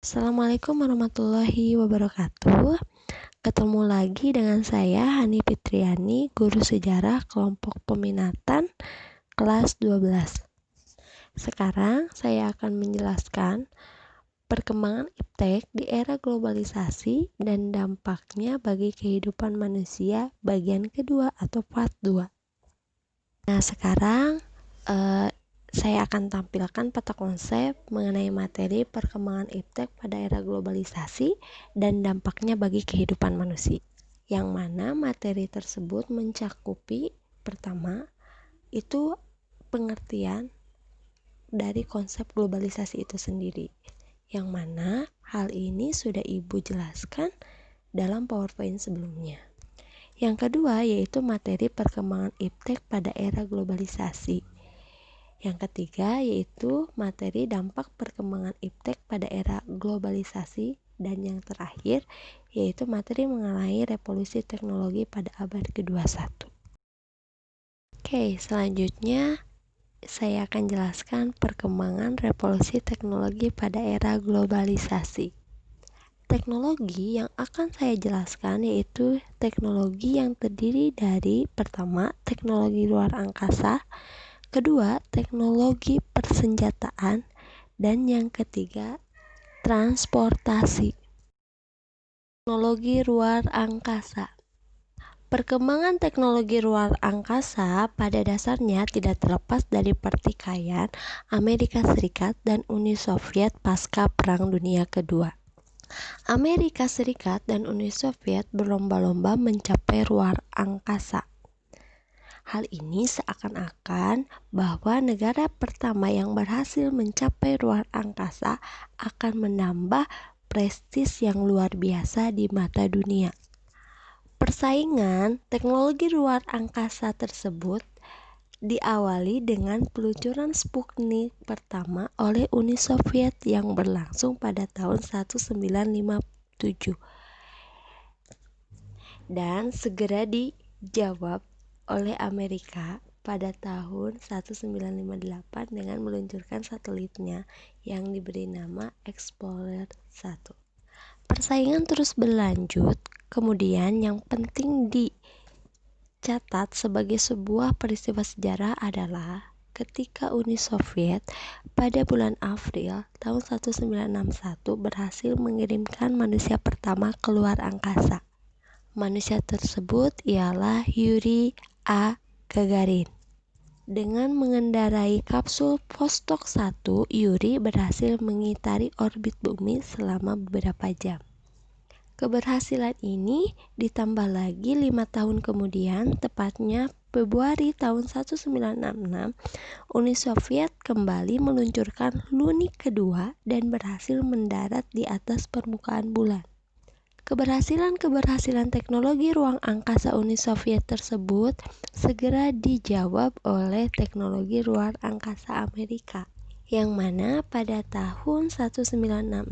Assalamualaikum warahmatullahi wabarakatuh. Ketemu lagi dengan saya Hani Fitriani, guru sejarah kelompok peminatan kelas 12. Sekarang saya akan menjelaskan perkembangan iptek di era globalisasi dan dampaknya bagi kehidupan manusia bagian kedua atau part 2. Nah, sekarang saya akan tampilkan peta konsep mengenai materi perkembangan iptek pada era globalisasi dan dampaknya bagi kehidupan manusia. Yang mana materi tersebut mencakupi pertama itu pengertian dari konsep globalisasi itu sendiri. Yang mana hal ini sudah Ibu jelaskan dalam PowerPoint sebelumnya. Yang kedua yaitu materi perkembangan iptek pada era globalisasi. Yang ketiga yaitu materi dampak perkembangan iptek pada era globalisasi, dan yang terakhir yaitu materi mengenai revolusi teknologi pada abad ke-21. Oke, selanjutnya saya akan jelaskan perkembangan revolusi teknologi pada era globalisasi. Teknologi yang akan saya jelaskan yaitu teknologi yang terdiri dari pertama, teknologi luar angkasa, kedua, teknologi persenjataan, dan yang ketiga, transportasi. Teknologi luar angkasa. Perkembangan teknologi luar angkasa pada dasarnya tidak terlepas dari pertikaian Amerika Serikat dan Uni Soviet pasca Perang Dunia Kedua. Amerika Serikat dan Uni Soviet berlomba-lomba mencapai luar angkasa. Hal ini seakan-akan bahwa negara pertama yang berhasil mencapai luar angkasa akan menambah prestis yang luar biasa di mata dunia. Persaingan teknologi luar angkasa tersebut diawali dengan peluncuran Sputnik pertama oleh Uni Soviet yang berlangsung pada tahun 1957 dan segera dijawab oleh Amerika pada tahun 1958 dengan meluncurkan satelitnya yang diberi nama Explorer 1. Persaingan terus berlanjut, kemudian yang penting dicatat sebagai sebuah peristiwa sejarah adalah ketika Uni Soviet pada bulan April tahun 1961 berhasil mengirimkan manusia pertama ke luar angkasa. Manusia tersebut ialah Yuri A. Gagarin. Dengan mengendarai kapsul Vostok 1, Yuri berhasil mengitari orbit bumi selama beberapa jam. Keberhasilan ini ditambah lagi 5 tahun kemudian, tepatnya Februari tahun 1966, Uni Soviet kembali meluncurkan Lunik kedua dan berhasil mendarat di atas permukaan bulan. Keberhasilan teknologi ruang angkasa Uni Soviet tersebut segera dijawab oleh teknologi luar angkasa Amerika, yang mana pada tahun 1966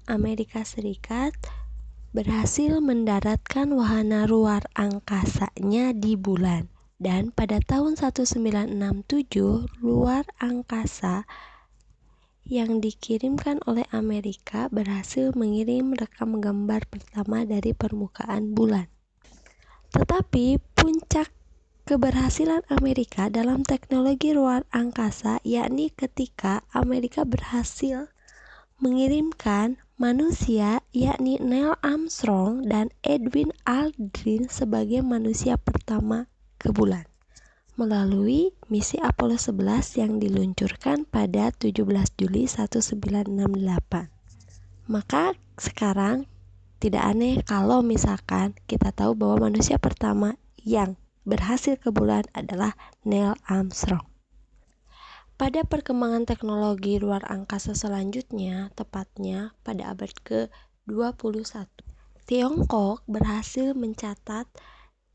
Amerika Serikat berhasil mendaratkan wahana luar angkasanya di bulan, dan pada tahun 1967 luar angkasa yang dikirimkan oleh Amerika berhasil mengirim rekam gambar pertama dari permukaan bulan. Tetapi puncak keberhasilan Amerika dalam teknologi luar angkasa yakni ketika Amerika berhasil mengirimkan manusia yakni Neil Armstrong dan Edwin Aldrin sebagai manusia pertama ke bulan melalui misi Apollo 11 yang diluncurkan pada 17 Juli 1968. Maka sekarang tidak aneh kalau misalkan kita tahu bahwa manusia pertama yang berhasil ke bulan adalah Neil Armstrong. Pada perkembangan teknologi luar angkasa selanjutnya, tepatnya pada abad ke-21, Tiongkok berhasil mencatat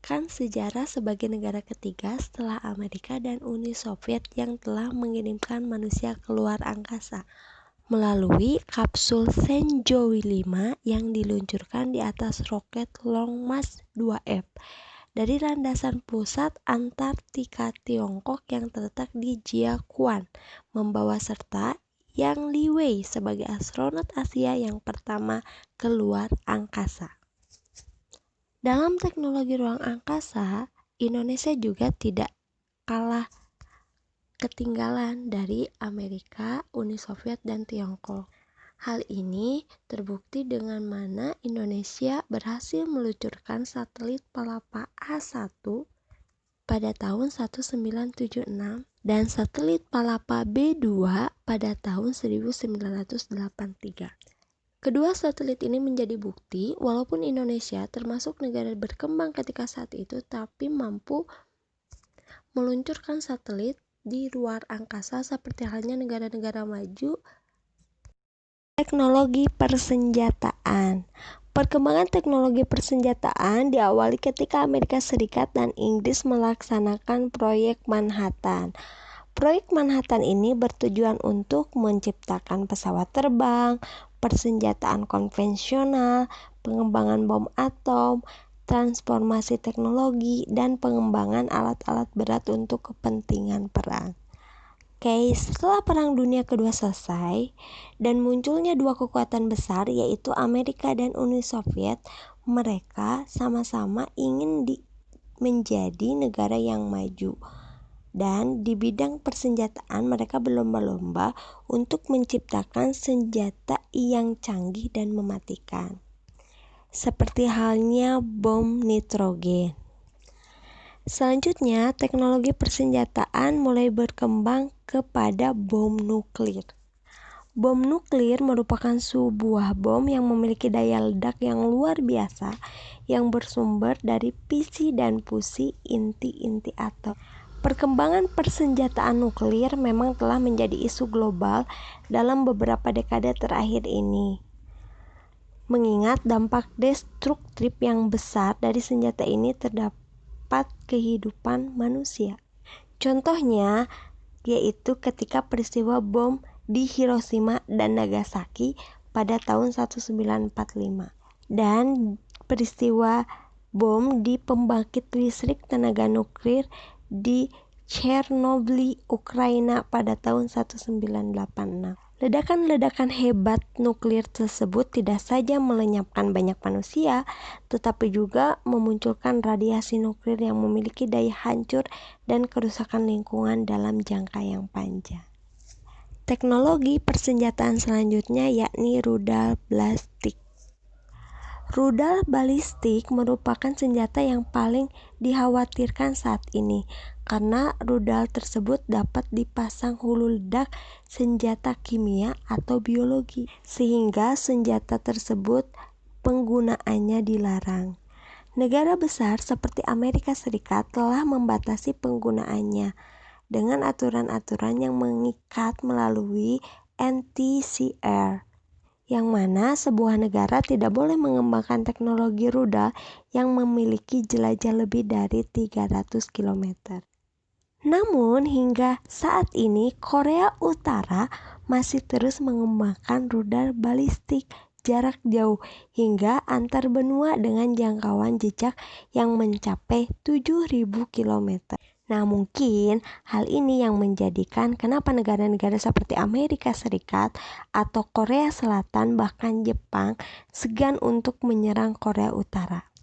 sejarah sebagai negara ketiga setelah Amerika dan Uni Soviet yang telah mengirimkan manusia ke luar angkasa melalui kapsul Shenzhou 5 yang diluncurkan di atas roket Long March 2F dari landasan pusat Antartika Tiongkok yang terletak di Jiaquan, membawa serta Yang Li Wei sebagai astronot Asia yang pertama keluar angkasa. Dalam teknologi ruang angkasa, Indonesia juga tidak kalah ketinggalan dari Amerika, Uni Soviet, dan Tiongkok. Hal ini terbukti dengan mana Indonesia berhasil meluncurkan satelit Palapa A1 pada tahun 1976 dan satelit Palapa B2 pada tahun 1983. Kedua satelit ini menjadi bukti walaupun Indonesia termasuk negara berkembang ketika saat itu tapi mampu meluncurkan satelit di luar angkasa seperti halnya negara-negara maju. Teknologi persenjataan. Perkembangan teknologi persenjataan diawali ketika Amerika Serikat dan Inggris melaksanakan proyek Manhattan. Proyek Manhattan ini bertujuan untuk menciptakan pesawat terbang, persenjataan konvensional, pengembangan bom atom, transformasi teknologi, dan pengembangan alat-alat berat untuk kepentingan perang. Oke, setelah Perang Dunia Kedua selesai dan munculnya dua kekuatan besar yaitu Amerika dan Uni Soviet, mereka sama-sama ingin menjadi negara yang maju. Dan di bidang persenjataan mereka berlomba-lomba untuk menciptakan senjata yang canggih dan mematikan. Seperti halnya bom nitrogen. Selanjutnya, teknologi persenjataan mulai berkembang kepada bom nuklir. Bom nuklir merupakan sebuah bom yang memiliki daya ledak yang luar biasa yang bersumber dari fisi dan fusi inti-inti atom. Perkembangan persenjataan nuklir memang telah menjadi isu global dalam beberapa dekade terakhir ini. Mengingat dampak destruktif yang besar dari senjata ini terdapat kehidupan manusia. Contohnya yaitu ketika peristiwa bom di Hiroshima dan Nagasaki pada tahun 1945 dan peristiwa bom di pembangkit listrik tenaga nuklir di Chernobyl, Ukraina pada tahun 1986. Ledakan-ledakan hebat nuklir tersebut tidak saja melenyapkan banyak manusia, tetapi juga memunculkan radiasi nuklir yang memiliki daya hancur dan kerusakan lingkungan dalam jangka yang panjang. Teknologi persenjataan selanjutnya yakni rudal balistik. Rudal balistik merupakan senjata yang paling dikhawatirkan saat ini karena rudal tersebut dapat dipasang hulu ledak senjata kimia atau biologi sehingga senjata tersebut penggunaannya dilarang. Negara besar seperti Amerika Serikat telah membatasi penggunaannya dengan aturan-aturan yang mengikat melalui NTCR. Yang mana sebuah negara tidak boleh mengembangkan teknologi rudal yang memiliki jelajah lebih dari 300 km. Namun hingga saat ini Korea Utara masih terus mengembangkan rudal balistik jarak jauh hingga antar benua dengan jangkauan jejak yang mencapai 7.000 km. Nah, mungkin hal ini yang menjadikan kenapa negara-negara seperti Amerika Serikat atau Korea Selatan bahkan Jepang segan untuk menyerang Korea Utara.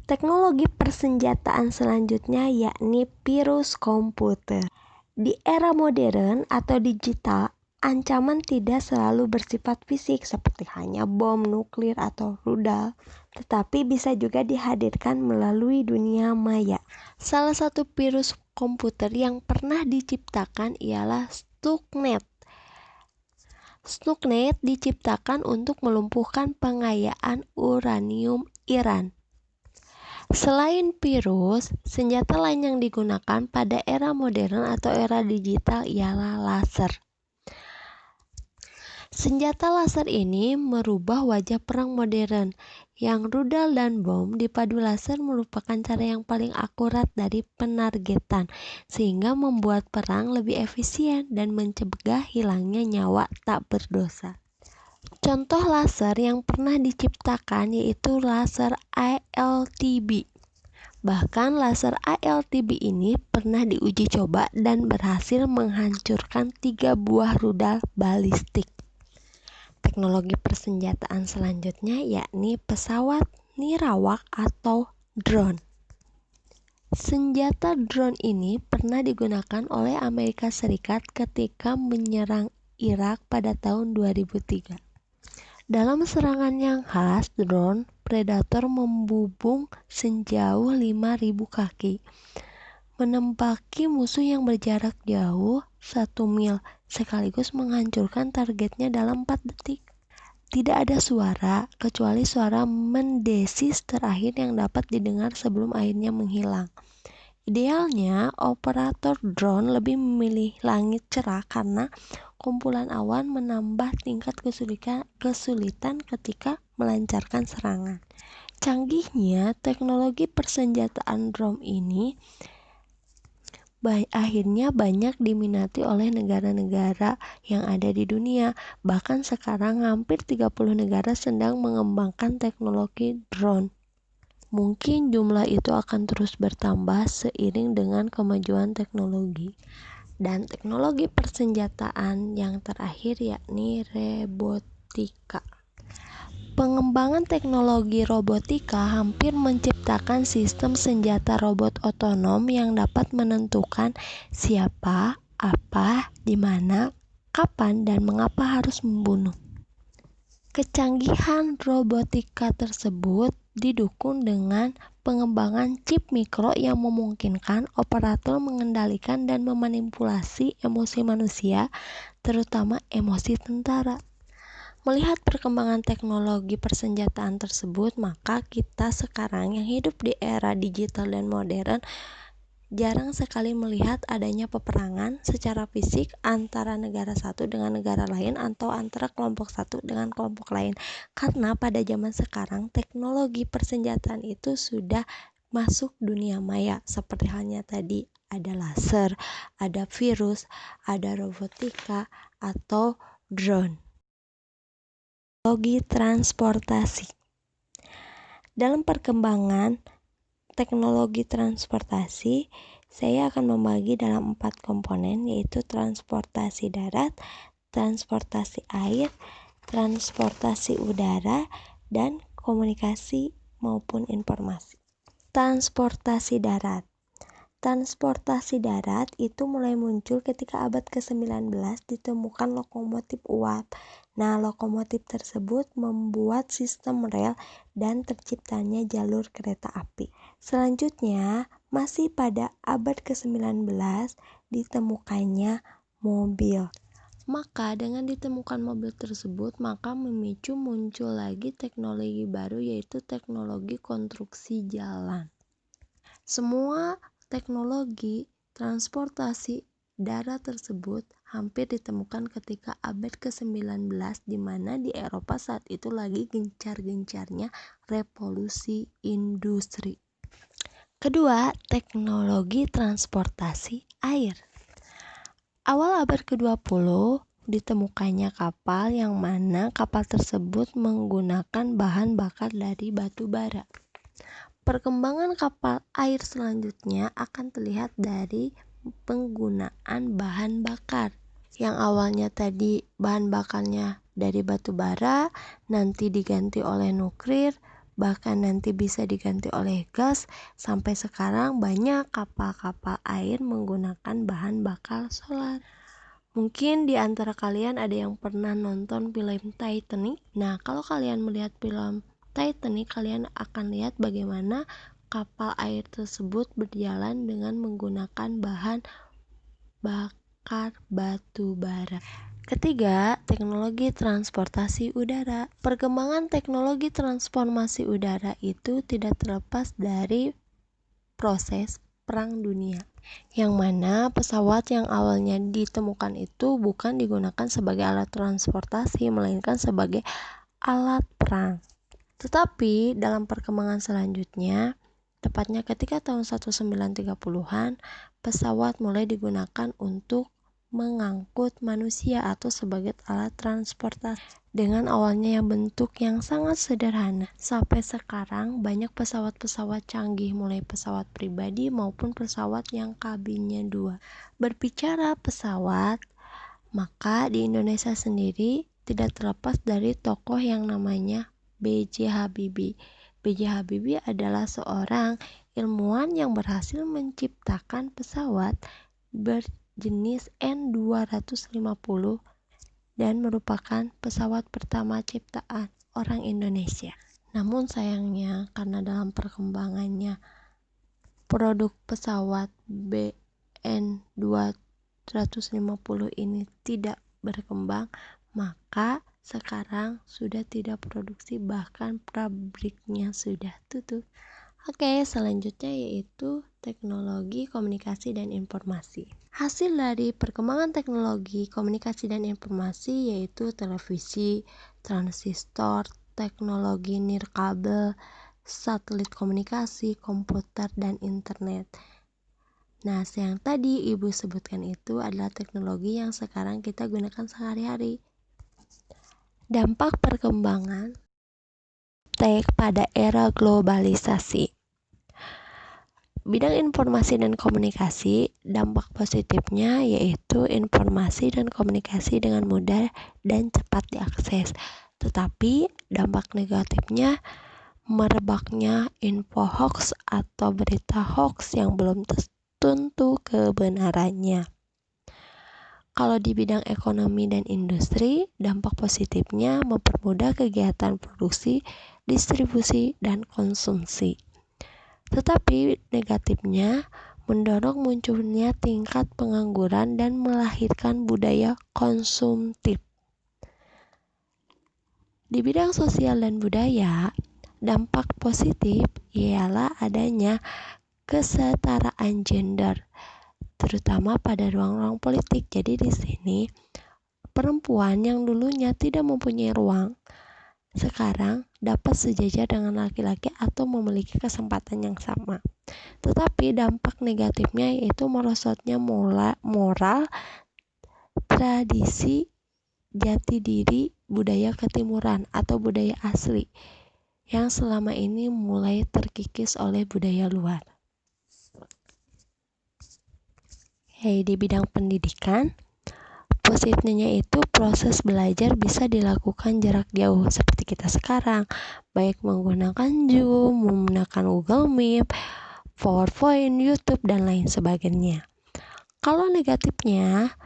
Teknologi persenjataan selanjutnya yakni virus komputer. Di era modern atau digital, ancaman tidak selalu bersifat fisik seperti hanya bom nuklir atau rudal, tetapi bisa juga dihadirkan melalui dunia maya. Salah satu virus komputer yang pernah diciptakan ialah Stuxnet. Stuxnet diciptakan untuk melumpuhkan pengayaan uranium Iran. Selain virus, senjata lain yang digunakan pada era modern atau era digital ialah laser. Senjata laser ini merubah wajah perang modern, yang rudal dan bom dipadu laser merupakan cara yang paling akurat dari penargetan, sehingga membuat perang lebih efisien dan mencegah hilangnya nyawa tak berdosa. Contoh laser yang pernah diciptakan yaitu laser ILTB. Bahkan laser ALTB ini pernah diuji coba dan berhasil menghancurkan 3 buah rudal balistik. Teknologi persenjataan selanjutnya yakni pesawat nirawak atau drone. Senjata drone ini pernah digunakan oleh Amerika Serikat ketika menyerang Irak pada tahun 2003. Dalam serangan yang khas, drone Predator membubung sejauh 5.000 kaki, menembaki musuh yang berjarak jauh 1 mil, sekaligus menghancurkan targetnya dalam 4 detik. Tidak ada suara, kecuali suara mendesis terakhir yang dapat didengar sebelum akhirnya menghilang. Idealnya, operator drone lebih memilih langit cerah karena kumpulan awan menambah tingkat kesulitan ketika melancarkan serangan. Canggihnya teknologi persenjataan drone ini akhirnya banyak diminati oleh negara-negara yang ada di dunia. Bahkan sekarang hampir 30 negara sedang mengembangkan teknologi drone. Mungkin jumlah itu akan terus bertambah seiring dengan kemajuan teknologi. Dan teknologi persenjataan yang terakhir yakni robotika. Pengembangan teknologi robotika hampir menciptakan sistem senjata robot otonom yang dapat menentukan siapa, apa, di mana, kapan, dan mengapa harus membunuh. Kecanggihan robotika tersebut didukung dengan pengembangan chip mikro yang memungkinkan operator mengendalikan dan memanipulasi emosi manusia, terutama emosi tentara. Melihat perkembangan teknologi persenjataan tersebut, maka kita sekarang yang hidup di era digital dan modern jarang sekali melihat adanya peperangan secara fisik antara negara satu dengan negara lain atau antara kelompok satu dengan kelompok lain. Karena pada zaman sekarang teknologi persenjataan itu sudah masuk dunia maya, seperti halnya tadi ada laser, ada virus, ada robotika atau drone. Teknologi transportasi. Dalam perkembangan teknologi transportasi, saya akan membagi dalam 4 komponen, yaitu transportasi darat, transportasi air, transportasi udara, dan komunikasi maupun informasi. Transportasi darat. Transportasi darat itu mulai muncul ketika abad ke-19 ditemukan lokomotif uap. Nah, lokomotif tersebut membuat sistem rel dan terciptanya jalur kereta api. Selanjutnya, masih pada abad ke-19 ditemukannya mobil. Maka dengan ditemukan mobil tersebut, maka memicu muncul lagi teknologi baru, yaitu teknologi konstruksi jalan. Semua teknologi transportasi darat tersebut hampir ditemukan ketika abad ke-19, di mana di Eropa saat itu lagi gencar-gencarnya revolusi industri. Kedua, teknologi transportasi air. Awal abad ke-20 ditemukannya kapal yang mana kapal tersebut menggunakan bahan bakar dari batu bara. Perkembangan kapal air selanjutnya akan terlihat dari penggunaan bahan bakar. Yang awalnya tadi bahan bakarnya dari batu bara, nanti diganti oleh nuklir, bahkan nanti bisa diganti oleh gas, sampai sekarang banyak kapal-kapal air menggunakan bahan bakar solar. Mungkin di antara kalian ada yang pernah nonton film Titanic. Nah, kalau kalian melihat film Titanic, kalian akan lihat bagaimana kapal air tersebut berjalan dengan menggunakan bahan bakar batu bara. Ketiga, teknologi transportasi udara. Perkembangan teknologi transformasi udara itu tidak terlepas dari proses Perang Dunia, yang mana pesawat yang awalnya ditemukan itu bukan digunakan sebagai alat transportasi, melainkan sebagai alat perang. Tetapi dalam perkembangan selanjutnya, tepatnya ketika tahun 1930-an, pesawat mulai digunakan untuk mengangkut manusia atau sebagai alat transportasi dengan awalnya yang bentuk yang sangat sederhana. Sampai sekarang banyak pesawat-pesawat canggih mulai pesawat pribadi maupun pesawat yang kabinnya 2. Berbicara pesawat, maka di Indonesia sendiri tidak terlepas dari tokoh yang namanya B.J. Habibie. B.J. Habibie adalah seorang ilmuwan yang berhasil menciptakan pesawat berjenis N250 dan merupakan pesawat pertama ciptaan orang Indonesia. Namun sayangnya karena dalam perkembangannya produk pesawat BN250 ini tidak berkembang, maka sekarang sudah tidak produksi, bahkan pabriknya sudah tutup. Oke, selanjutnya yaitu teknologi komunikasi dan informasi. Hasil dari perkembangan teknologi komunikasi dan informasi yaitu televisi, transistor, teknologi nirkabel, satelit komunikasi, komputer, dan internet. Nah, yang tadi Ibu sebutkan itu adalah teknologi yang sekarang kita gunakan sehari-hari. Dampak perkembangan tech pada era globalisasi. Bidang informasi dan komunikasi, dampak positifnya yaitu informasi dan komunikasi dengan mudah dan cepat diakses. Tetapi dampak negatifnya merebaknya info hoax atau berita hoax yang belum tentu kebenarannya. Kalau di bidang ekonomi dan industri, dampak positifnya mempermudah kegiatan produksi, distribusi, dan konsumsi. Tetapi negatifnya mendorong munculnya tingkat pengangguran dan melahirkan budaya konsumtif. Di bidang sosial dan budaya, dampak positif ialah adanya kesetaraan gender, terutama pada ruang-ruang politik. Jadi di sini perempuan yang dulunya tidak mempunyai ruang sekarang dapat sejajar dengan laki-laki atau memiliki kesempatan yang sama. Tetapi dampak negatifnya yaitu merosotnya moral, tradisi, jati diri, budaya ketimuran atau budaya asli yang selama ini mulai terkikis oleh budaya luar. Di bidang pendidikan, positifnya itu proses belajar bisa dilakukan jarak jauh seperti kita sekarang, baik menggunakan Zoom, menggunakan Google Meet, PowerPoint, YouTube, dan lain sebagainya. Kalau negatifnya,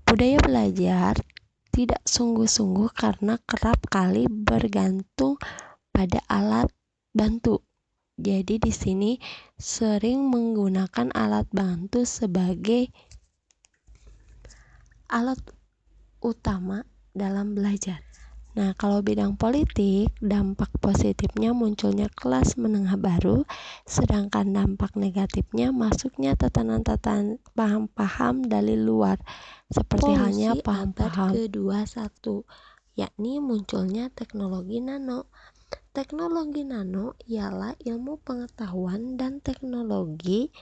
budaya belajar tidak sungguh-sungguh karena kerap kali bergantung pada alat bantu. Jadi di sini sering menggunakan alat bantu sebagai alat utama dalam belajar. Nah, kalau bidang politik, dampak positifnya munculnya kelas menengah baru, sedangkan dampak negatifnya masuknya tatanan-tatanan paham-paham dari luar, seperti halnya paham-paham ke-21, yakni munculnya teknologi nano. Teknologi nano ialah ilmu pengetahuan dan teknologi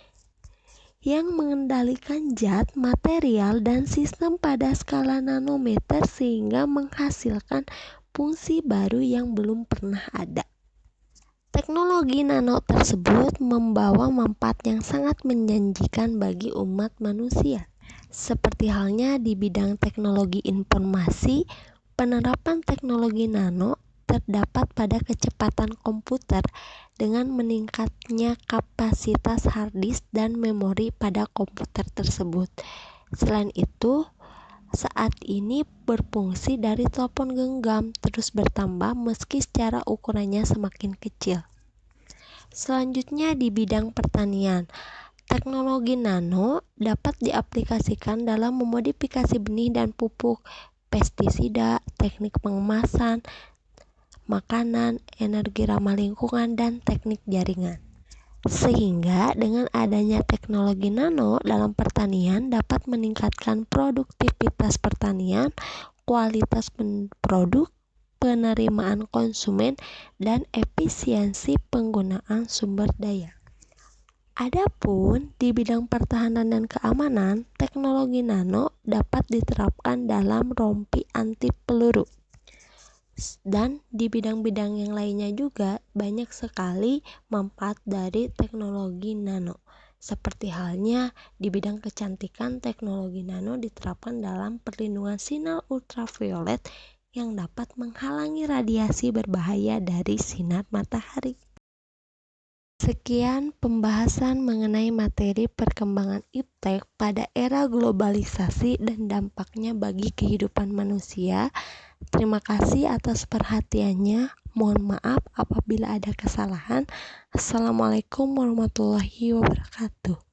yang mengendalikan zat, material, dan sistem pada skala nanometer sehingga menghasilkan fungsi baru yang belum pernah ada. Teknologi nano tersebut membawa manfaat yang sangat menjanjikan bagi umat manusia. Seperti halnya di bidang teknologi informasi, penerapan teknologi nano terdapat pada kecepatan komputer dengan meningkatnya kapasitas hard disk dan memori pada komputer tersebut. Selain itu, saat ini berfungsi dari telepon genggam terus bertambah meski secara ukurannya semakin kecil. Selanjutnya di bidang pertanian, teknologi nano dapat diaplikasikan dalam memodifikasi benih dan pupuk, pestisida, teknik pengemasan makanan, energi ramah lingkungan, dan teknik jaringan. Sehingga dengan adanya teknologi nano dalam pertanian dapat meningkatkan produktivitas pertanian, kualitas produk, penerimaan konsumen, dan efisiensi penggunaan sumber daya. Adapun di bidang pertahanan dan keamanan, teknologi nano dapat diterapkan dalam rompi anti peluru. Dan di bidang-bidang yang lainnya juga banyak sekali manfaat dari teknologi nano. Seperti halnya di bidang kecantikan, teknologi nano diterapkan dalam perlindungan sinar ultraviolet yang dapat menghalangi radiasi berbahaya dari sinar matahari. Sekian pembahasan mengenai materi perkembangan iptek pada era globalisasi dan dampaknya bagi kehidupan manusia. Terima kasih atas perhatiannya. Mohon maaf apabila ada kesalahan. Assalamualaikum warahmatullahi wabarakatuh.